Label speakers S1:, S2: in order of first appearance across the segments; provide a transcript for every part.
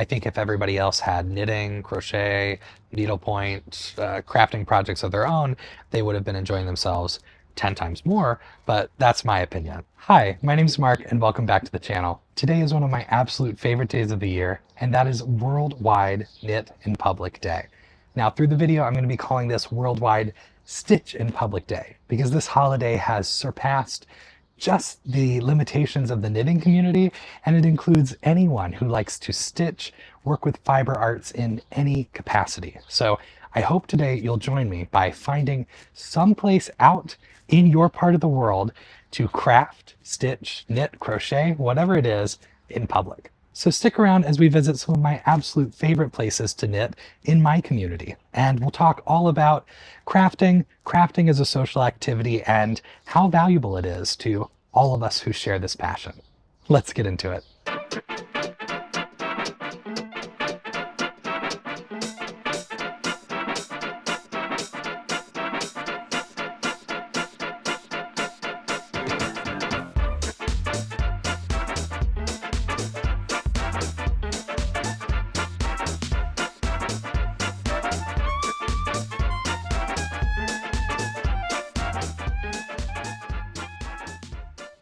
S1: I think if everybody else had knitting, crochet, needlepoint, crafting projects of their own, they would have been enjoying themselves 10 times more, but that's my opinion. Hi, my name's Mark and welcome back to the channel. Today is one of my absolute favorite days of the year, and that is Worldwide Knit in Public Day. Now, through the video, I'm going to be calling this Worldwide Stitch in Public Day because this holiday has surpassed just the limitations of the knitting community, and it includes anyone who likes to stitch, work with fiber arts in any capacity. So I hope today you'll join me by finding someplace out in your part of the world to craft, stitch, knit, crochet, whatever it is, in public. So stick around as we visit some of my absolute favorite places to knit in my community. And we'll talk all about crafting as a social activity, and how valuable it is to all of us who share this passion. Let's get into it.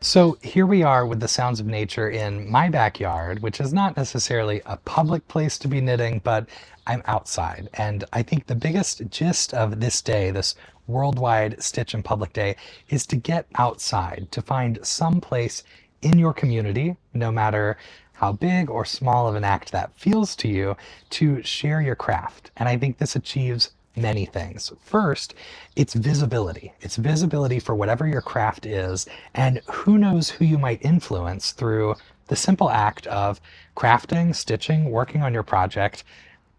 S1: So here we are with the sounds of nature in my backyard, which is not necessarily a public place to be knitting, but I'm outside. And I think the biggest gist of this day, this Worldwide Stitch in Public Day, is to get outside, to find some place in your community, no matter how big or small of an act that feels to you, to share your craft. And I think this achieves many things. First, it's visibility. It's visibility for whatever your craft is, and who knows who you might influence through the simple act of crafting, stitching, working on your project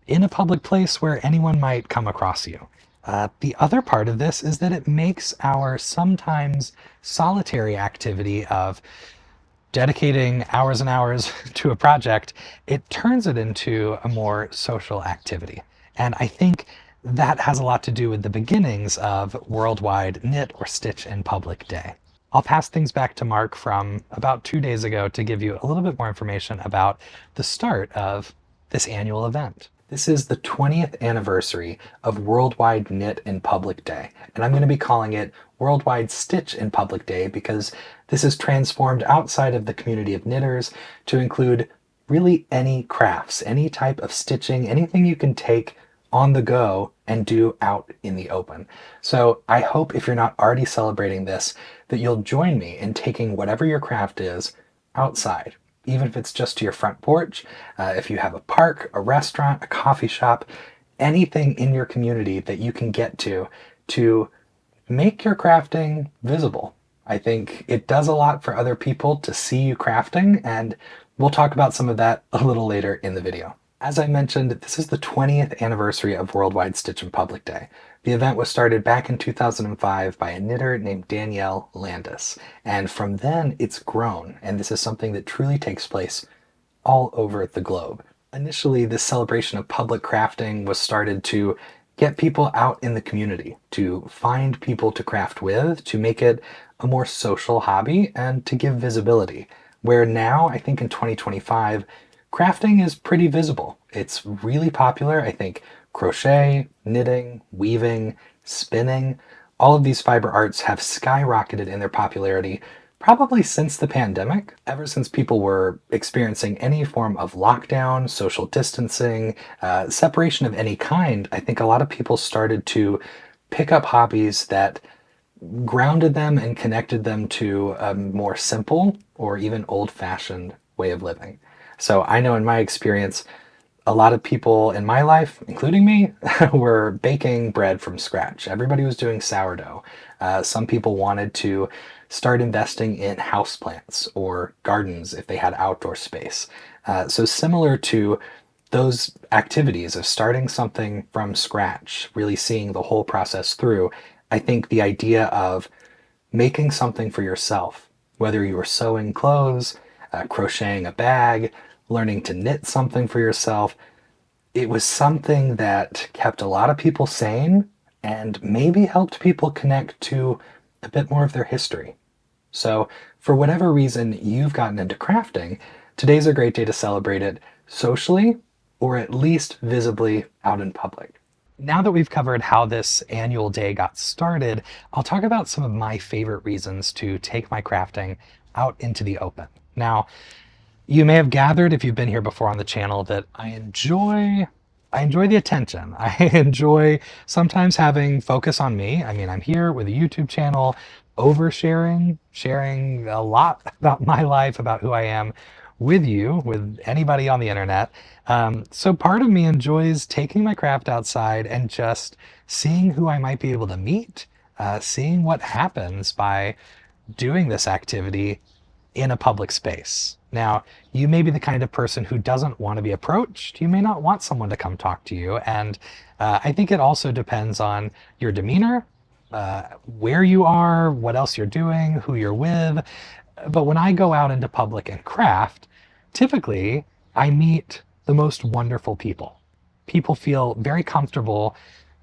S1: in a public place where anyone might come across you. The other part of this is that it makes our sometimes solitary activity of dedicating hours and hours to a project, it turns it into a more social activity. And I think that has a lot to do with the beginnings of Worldwide Knit or Stitch in Public Day. I'll pass things back to Mark from about 2 days ago to give you a little bit more information about the start of this annual event. This is the 20th anniversary of Worldwide Knit in Public Day, and I'm going to be calling it Worldwide Stitch in Public Day because this is transformed outside of the community of knitters to include really any crafts, any type of stitching, anything you can take on the go and do out in the open. So I hope if you're not already celebrating this, that you'll join me in taking whatever your craft is outside, even if it's just to your front porch, if you have a park, a restaurant, a coffee shop, anything in your community that you can get to make your crafting visible. I think it does a lot for other people to see you crafting, and we'll talk about some of that a little later in the video. As I mentioned, this is the 20th anniversary of Worldwide Stitch in Public Day. The event was started back in 2005 by a knitter named Danielle Landis, and from then it's grown, and this is something that truly takes place all over the globe. Initially, this celebration of public crafting was started to get people out in the community, to find people to craft with, to make it a more social hobby, and to give visibility. Where now, I think in 2025, crafting is pretty visible. It's really popular. I think crochet, knitting, weaving, spinning, all of these fiber arts have skyrocketed in their popularity probably since the pandemic. Ever since people were experiencing any form of lockdown, social distancing, separation of any kind, I think a lot of people started to pick up hobbies that grounded them and connected them to a more simple or even old-fashioned way of living. So I know in my experience, a lot of people in my life, including me, were baking bread from scratch. Everybody was doing sourdough. Some people wanted to start investing in houseplants or gardens if they had outdoor space. So similar to those activities of starting something from scratch, really seeing the whole process through, I think the idea of making something for yourself, whether you were sewing clothes, crocheting a bag, learning to knit something for yourself, it was something that kept a lot of people sane and maybe helped people connect to a bit more of their history. So for whatever reason you've gotten into crafting, today's a great day to celebrate it socially or at least visibly out in public. Now that we've covered how this annual day got started, I'll talk about some of my favorite reasons to take my crafting out into the open. Now, you may have gathered if you've been here before on the channel that I enjoy the attention. I enjoy sometimes having focus on me. I mean, I'm here with a YouTube channel, oversharing, sharing a lot about my life, about who I am with you, with anybody on the internet. So part of me enjoys taking my craft outside and just seeing who I might be able to meet, seeing what happens by doing this activity in a public space. Now, you may be the kind of person who doesn't want to be approached. You may not want someone to come talk to you. And I think it also depends on your demeanor, where you are, what else you're doing, who you're with. But when I go out into public and craft, typically I meet the most wonderful people. People feel very comfortable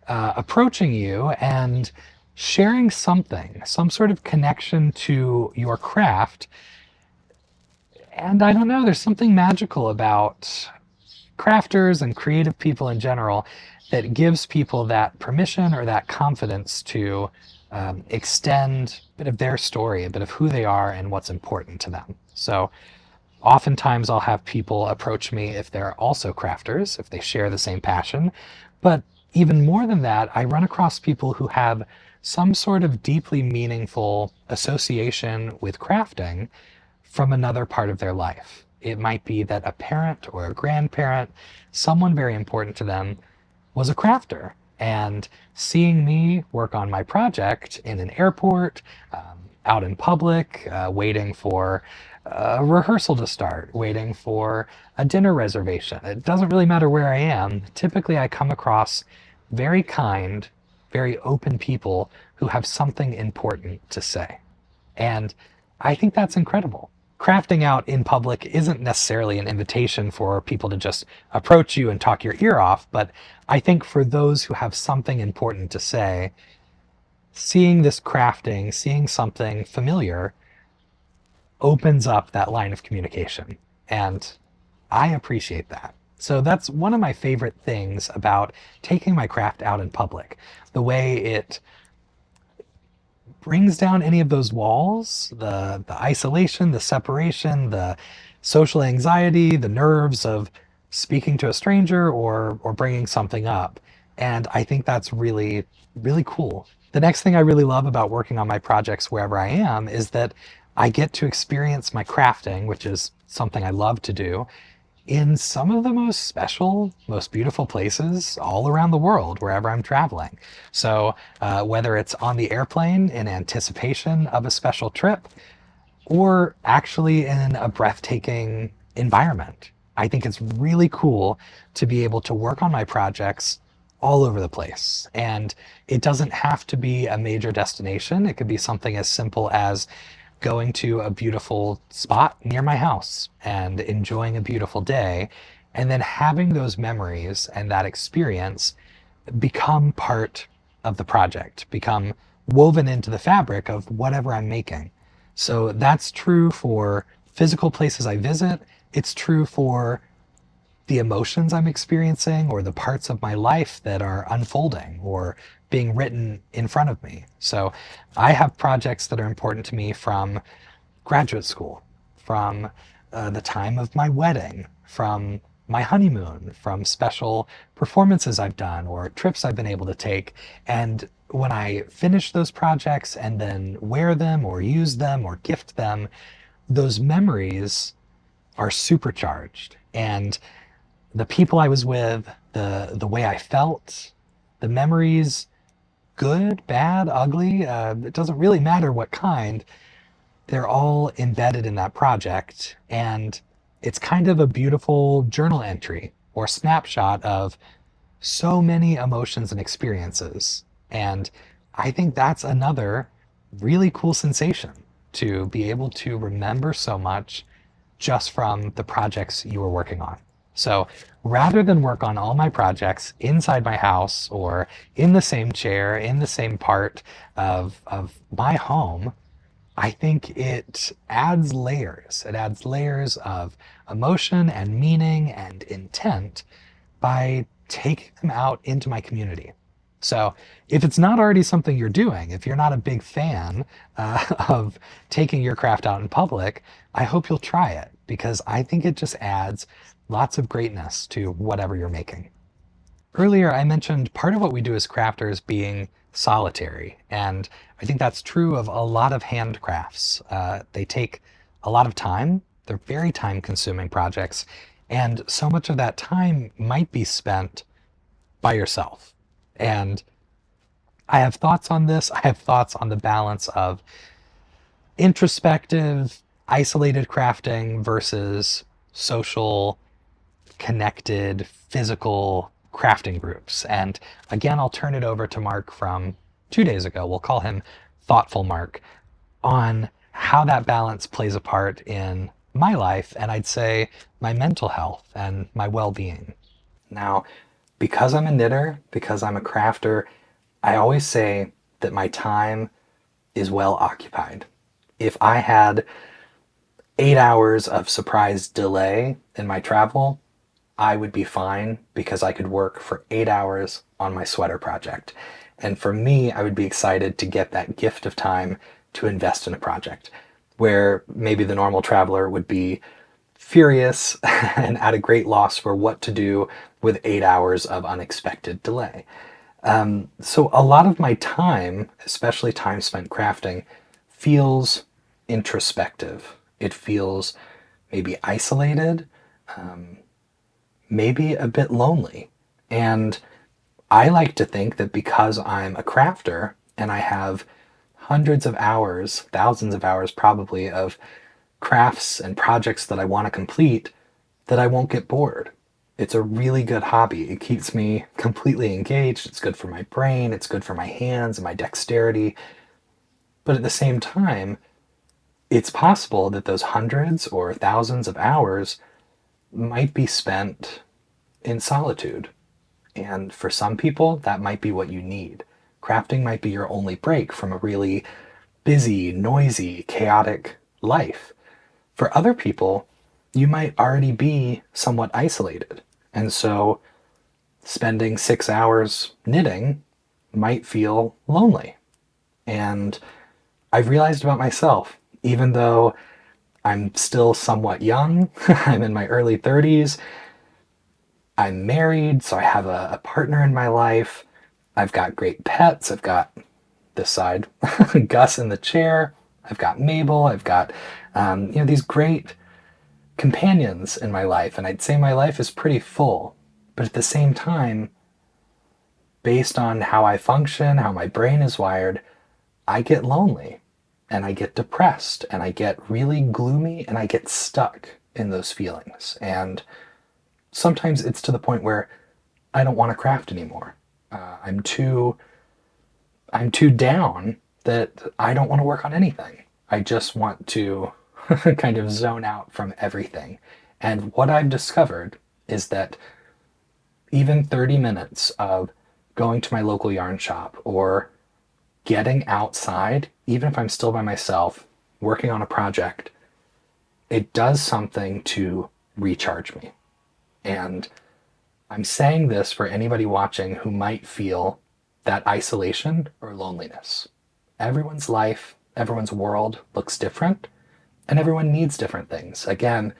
S1: approaching you and sharing something, some sort of connection to your craft. And I don't know, there's something magical about crafters and creative people in general that gives people that permission or that confidence to extend a bit of their story, a bit of who they are and what's important to them. So oftentimes I'll have people approach me if they're also crafters, if they share the same passion. But even more than that, I run across people who have some sort of deeply meaningful association with crafting from another part of their life. It might be that a parent or a grandparent, someone very important to them, was a crafter. And seeing me work on my project in an airport, out in public, waiting for a rehearsal to start, waiting for a dinner reservation. It doesn't really matter where I am. Typically, I come across very kind, very open people who have something important to say. And I think that's incredible. Crafting out in public isn't necessarily an invitation for people to just approach you and talk your ear off, but I think for those who have something important to say, seeing this crafting, seeing something familiar, opens up that line of communication. And I appreciate that. So that's one of my favorite things about taking my craft out in public, the way it brings down any of those walls, the isolation, the separation, the social anxiety, the nerves of speaking to a stranger or bringing something up. And I think that's really, really cool. The next thing I really love about working on my projects wherever I am is that I get to experience my crafting, which is something I love to do, in some of the most special, most beautiful places all around the world, wherever I'm traveling. So whether it's on the airplane in anticipation of a special trip, or actually in a breathtaking environment, I think it's really cool to be able to work on my projects all over the place. And it doesn't have to be a major destination. It could be something as simple as going to a beautiful spot near my house and enjoying a beautiful day, and then having those memories and that experience become part of the project, become woven into the fabric of whatever I'm making. So that's true for physical places I visit. It's true for the emotions I'm experiencing or the parts of my life that are unfolding or being written in front of me. So I have projects that are important to me from graduate school, from the time of my wedding, from my honeymoon, from special performances I've done or trips I've been able to take. And when I finish those projects and then wear them or use them or gift them, those memories are supercharged. And the people I was with, the way I felt, the memories, good, bad, ugly, it doesn't really matter what kind, they're all embedded in that project. And it's kind of a beautiful journal entry or snapshot of so many emotions and experiences. And I think that's another really cool sensation, to be able to remember so much just from the projects you were working on. So rather than work on all my projects inside my house or in the same chair, in the same part of my home, I think it adds layers. It adds layers of emotion and meaning and intent by taking them out into my community. So if it's not already something you're doing, if you're not a big fan of taking your craft out in public, I hope you'll try it because I think it just adds lots of greatness to whatever you're making. Earlier, I mentioned part of what we do as crafters being solitary, and I think that's true of a lot of handcrafts. They take a lot of time, they're very time consuming projects, and so much of that time might be spent by yourself. And I have thoughts on this. I have thoughts on the balance of introspective, isolated crafting versus social, connected, physical crafting groups. And again, I'll turn it over to Mark from 2 days ago. We'll call him Thoughtful Mark on how that balance plays a part in my life and I'd say my mental health and my well being. Now, because I'm a knitter, because I'm a crafter, I always say that my time is well occupied. If I had 8 hours of surprise delay in my travel, I would be fine because I could work for 8 hours on my sweater project. And for me, I would be excited to get that gift of time to invest in a project where maybe the normal traveler would be furious and at a great loss for what to do with 8 hours of unexpected delay. So a lot of my time, especially time spent crafting, feels introspective. It feels maybe isolated, maybe a bit lonely. And I like to think that because I'm a crafter and I have hundreds of hours, thousands of hours probably, of crafts and projects that I want to complete, that I won't get bored. It's a really good hobby. It keeps me completely engaged. It's good for my brain. It's good for my hands and my dexterity. But at the same time, it's possible that those hundreds or thousands of hours might be spent in solitude. And for some people, that might be what you need. Crafting might be your only break from a really busy, noisy, chaotic life. For other people, you might already be somewhat isolated. And so spending 6 hours knitting might feel lonely. And I've realized about myself, even though I'm still somewhat young, I'm in my early 30s, I'm married, so I have a partner in my life. I've got great pets. I've got this side, Gus in the chair. I've got Mabel. I've got, these great companions in my life. And I'd say my life is pretty full. But at the same time, based on how I function, how my brain is wired, I get lonely and I get depressed and I get really gloomy and I get stuck in those feelings. And sometimes it's to the point where I don't want to craft anymore. I'm too down that I don't want to work on anything. I just want to kind of zone out from everything. And what I've discovered is that even 30 minutes of going to my local yarn shop or getting outside, even if I'm still by myself, working on a project, it does something to recharge me. And I'm saying this for anybody watching who might feel that isolation or loneliness. Everyone's life, everyone's world looks different, and everyone needs different things. Again,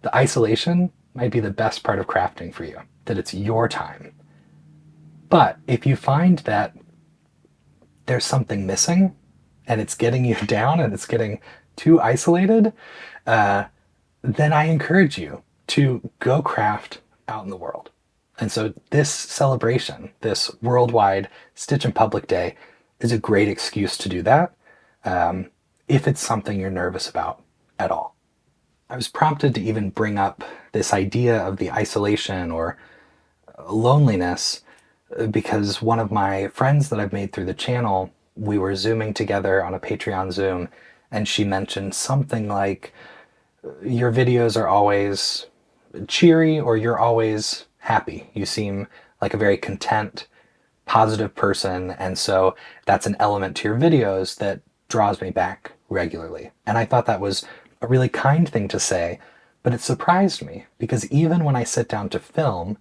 S1: the isolation might be the best part of crafting for you, that it's your time. But if you find that there's something missing and it's getting you down and it's getting too isolated, then I encourage you to go craft out in the world. And so this celebration, this worldwide Stitch in Public Day, is a great excuse to do that, if it's something you're nervous about at all. I was prompted to even bring up this idea of the isolation or loneliness because one of my friends that I've made through the channel, we were Zooming together on a Patreon Zoom, and she mentioned something like, your videos are always cheery or you're always happy. You seem like a very content, positive person, and so that's an element to your videos that draws me back regularly. And I thought that was a really kind thing to say, but it surprised me because even when I sit down to film,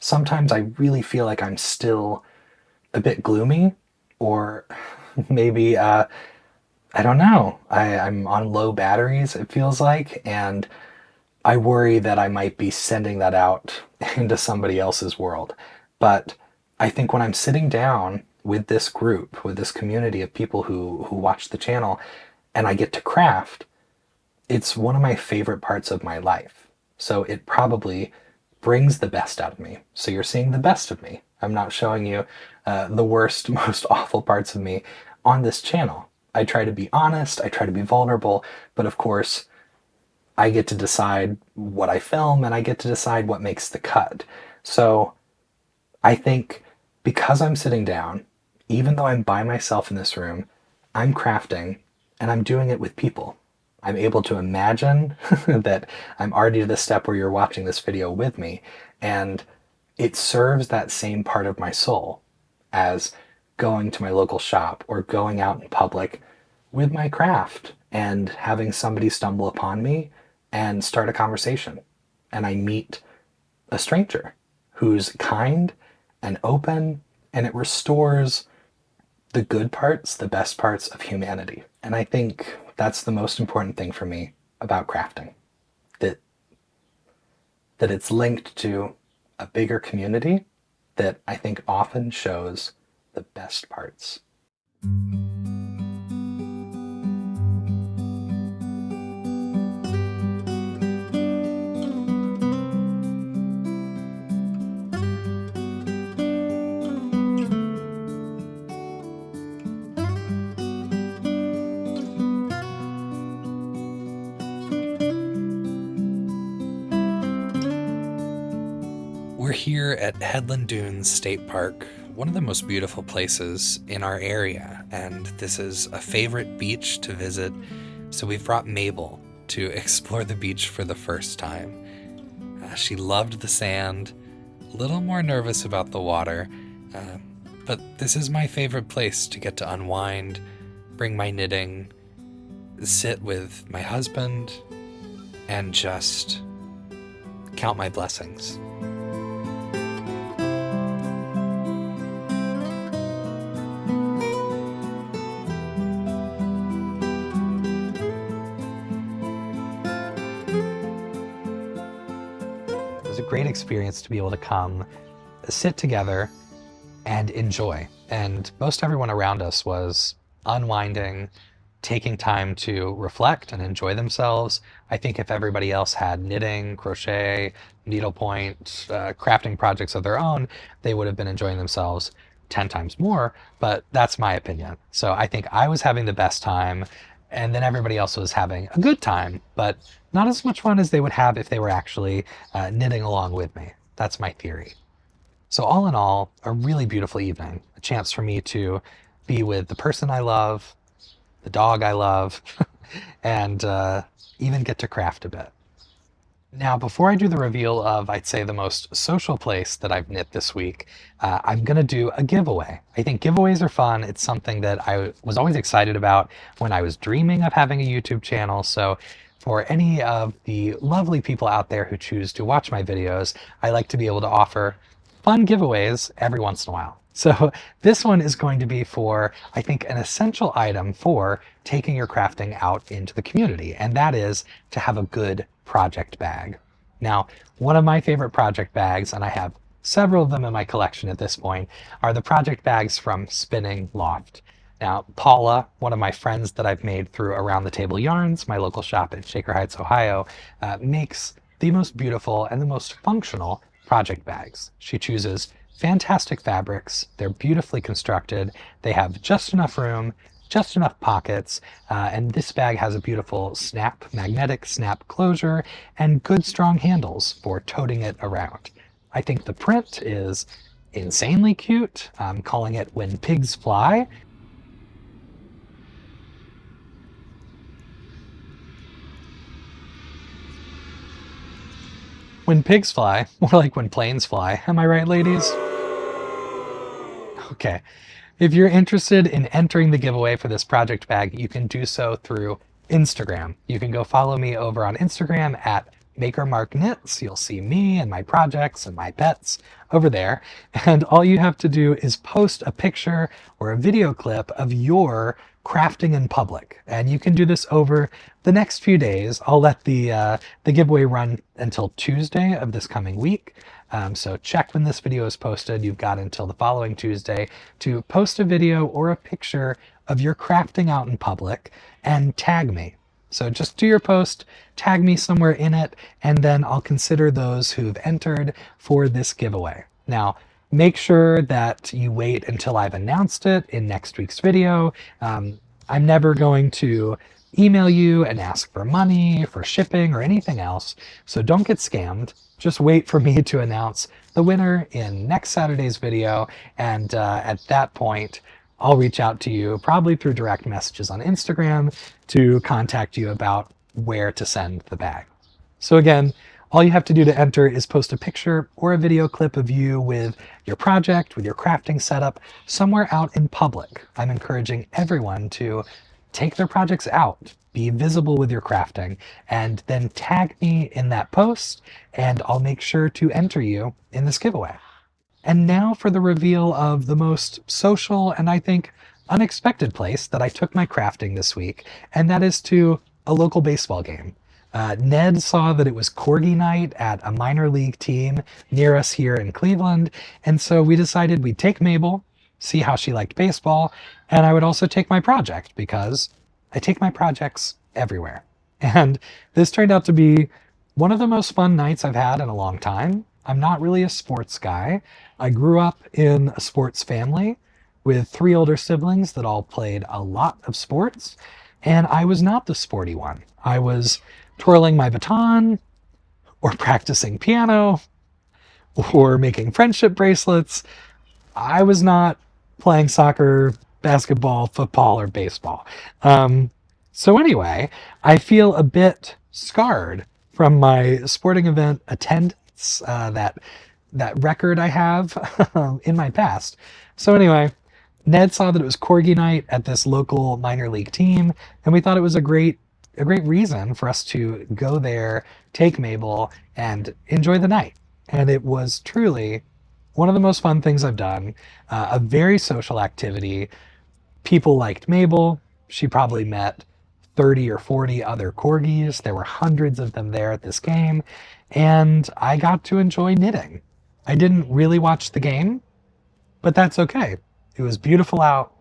S1: sometimes I really feel like I'm still a bit gloomy, or maybe I don't know. I'm on low batteries, it feels like, and I worry that I might be sending that out into somebody else's world. But I think when I'm sitting down with this group, with this community of people who watch the channel, and I get to craft, it's one of my favorite parts of my life. So it probably brings the best out of me. So you're seeing the best of me. I'm not showing you the worst, most awful parts of me on this channel. I try to be honest, I try to be vulnerable, but of course, I get to decide what I film and I get to decide what makes the cut. So I think because I'm sitting down, even though I'm by myself in this room, I'm crafting and I'm doing it with people. I'm able to imagine that I'm already to the step where you're watching this video with me, and it serves that same part of my soul as going to my local shop or going out in public with my craft and having somebody stumble upon me and start a conversation. And I meet a stranger who's kind and open, and it restores the good parts, the best parts of humanity. And I think that's the most important thing for me about crafting, that it's linked to a bigger community that I think often shows the best parts. We're here at Headland Dunes State Park, one of the most beautiful places in our area, and this is a favorite beach to visit, so we've brought Mabel to explore the beach for the first time. She loved the sand, a little more nervous about the water, but this is my favorite place to get to unwind, bring my knitting, sit with my husband, and just count my blessings. It was a great experience to be able to come, sit together, and enjoy. And most everyone around us was unwinding, taking time to reflect and enjoy themselves. I think if everybody else had knitting, crochet, needlepoint, crafting projects of their own, they would have been enjoying themselves 10 times more, but that's my opinion. So I think I was having the best time, and then everybody else was having a good time, but not as much fun as they would have if they were actually knitting along with me. That's my theory. So all in all, a really beautiful evening, a chance for me to be with the person I love, the dog I love, and even get to craft a bit. Now, before I do the reveal of, I'd say, the most social place that I've knit this week, I'm going to do a giveaway. I think giveaways are fun. It's something that I was always excited about when I was dreaming of having a YouTube channel. So for any of the lovely people out there who choose to watch my videos, I like to be able to offer fun giveaways every once in a while. So this one is going to be for, I think, an essential item for taking your crafting out into the community, and that is to have a good project bag. Now, one of my favorite project bags, and I have several of them in my collection at this point, are the project bags from Spinning Loft. Now, Paula, one of my friends that I've made through Around the Table Yarns, my local shop in Shaker Heights, Ohio, makes the most beautiful and the most functional project bags. She chooses fantastic fabrics. They're beautifully constructed. They have just enough room, just enough pockets, and this bag has a beautiful magnetic snap closure and good strong handles for toting it around. I think the print is insanely cute. I'm calling it When Pigs Fly. When pigs fly, more like when planes fly. Am I right, ladies? Okay. If you're interested in entering the giveaway for this project bag, you can do so through Instagram. You can go follow me over on Instagram at makermarkknits. You'll see me and my projects and my pets over there. And all you have to do is post a picture or a video clip of your crafting in public. And you can do this over the next few days. I'll let the giveaway run until Tuesday of this coming week. So check when this video is posted. You've got until the following Tuesday to post a video or a picture of your crafting out in public and tag me. So just do your post, tag me somewhere in it, and then I'll consider those who've entered for this giveaway. Now, make sure that you wait until I've announced it in next week's video. I'm never going to email you and ask for money, for shipping, or anything else, so don't get scammed. Just wait for me to announce the winner in next Saturday's video, and at that point, I'll reach out to you, probably through direct messages on Instagram, to contact you about where to send the bag. So again, all you have to do to enter is post a picture or a video clip of you with your project, with your crafting setup, somewhere out in public. I'm encouraging everyone to take their projects out, be visible with your crafting, and then tag me in that post, and I'll make sure to enter you in this giveaway. And now for the reveal of the most social and I think unexpected place that I took my crafting this week, and that is to a local baseball game. Ned saw that it was Corgi night at a minor league team near us here in Cleveland, and so we decided we'd take Mabel, see how she liked baseball, and I would also take my project because I take my projects everywhere. And this turned out to be one of the most fun nights I've had in a long time. I'm not really a sports guy. I grew up in a sports family with 3 older siblings that all played a lot of sports, and I was not the sporty one. I was twirling my baton, or practicing piano, or making friendship bracelets. I was not playing soccer, basketball, football, or baseball. So anyway, I feel a bit scarred from my sporting event attendance, that record I have in my past. So anyway, Ned saw that it was Corgi night at this local minor league team, and we thought it was a great reason for us to go there, take Mabel, and enjoy the night. And it was truly one of the most fun things I've done, a very social activity. People liked Mabel. She probably met 30 or 40 other corgis. There were hundreds of them there at this game, and I got to enjoy knitting. I didn't really watch the game, but that's okay. It was beautiful out.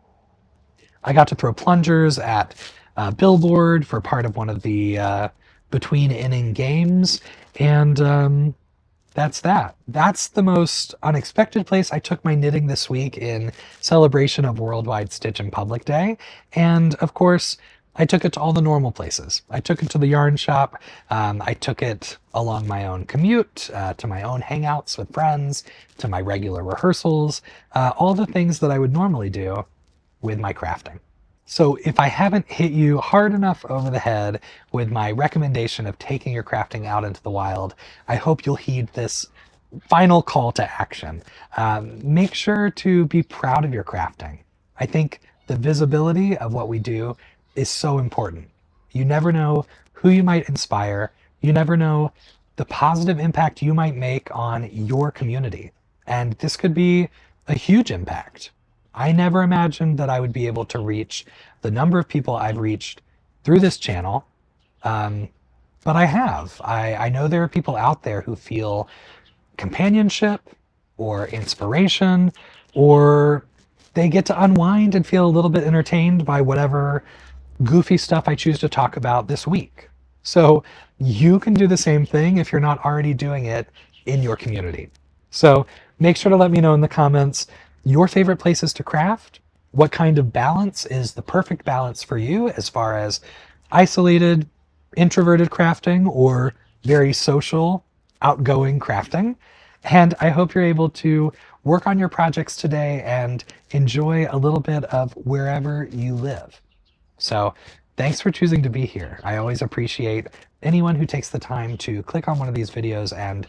S1: I got to throw plungers at a billboard for part of one of the between inning games, and that's that. That's the most unexpected place I took my knitting this week in celebration of Worldwide Stitch in Public Day. And of course, I took it to all the normal places. I took it to the yarn shop. I took it along my own commute, to my own hangouts with friends, to my regular rehearsals, all the things that I would normally do with my crafting. So if I haven't hit you hard enough over the head with my recommendation of taking your crafting out into the wild, I hope you'll heed this final call to action. Make sure to be proud of your crafting. I think the visibility of what we do is so important. You never know who you might inspire. You never know the positive impact you might make on your community. And this could be a huge impact. I never imagined that I would be able to reach the number of people I've reached through this channel, but I have. I know there are people out there who feel companionship or inspiration, or they get to unwind and feel a little bit entertained by whatever goofy stuff I choose to talk about this week. So you can do the same thing if you're not already doing it in your community. So make sure to let me know in the comments your favorite places to craft. What kind of balance is the perfect balance for you as far as isolated, introverted crafting or very social, outgoing crafting? And I hope you're able to work on your projects today and enjoy a little bit of wherever you live. So thanks for choosing to be here. I always appreciate anyone who takes the time to click on one of these videos and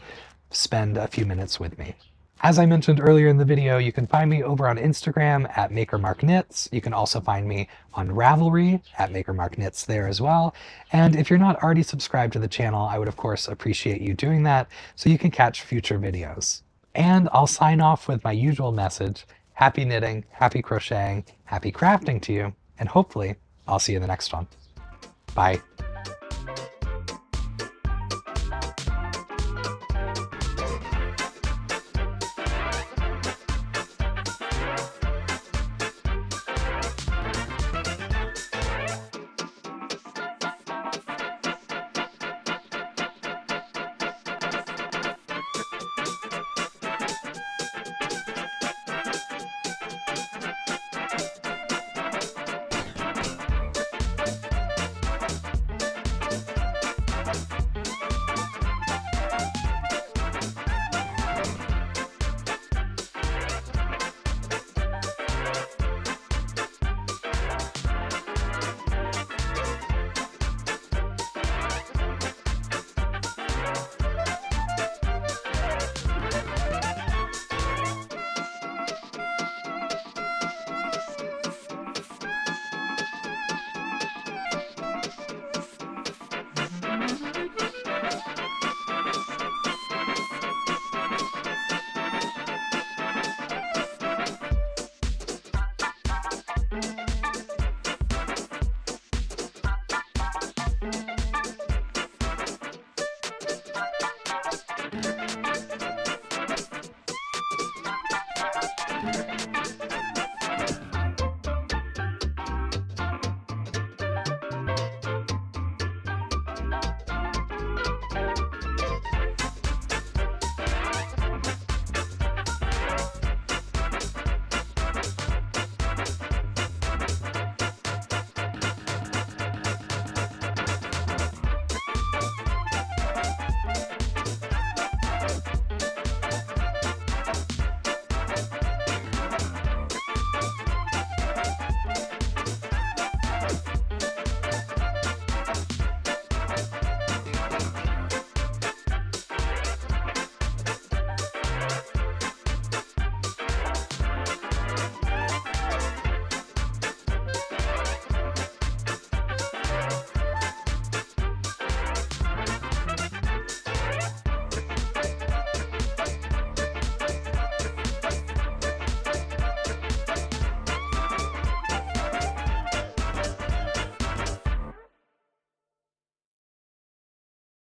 S1: spend a few minutes with me. As I mentioned earlier in the video, you can find me over on Instagram at makermarkknits. You can also find me on Ravelry at makermarkknits there as well. And if you're not already subscribed to the channel, I would of course appreciate you doing that so you can catch future videos. And I'll sign off with my usual message: happy knitting, happy crocheting, happy crafting to you, and hopefully I'll see you in the next one. Bye.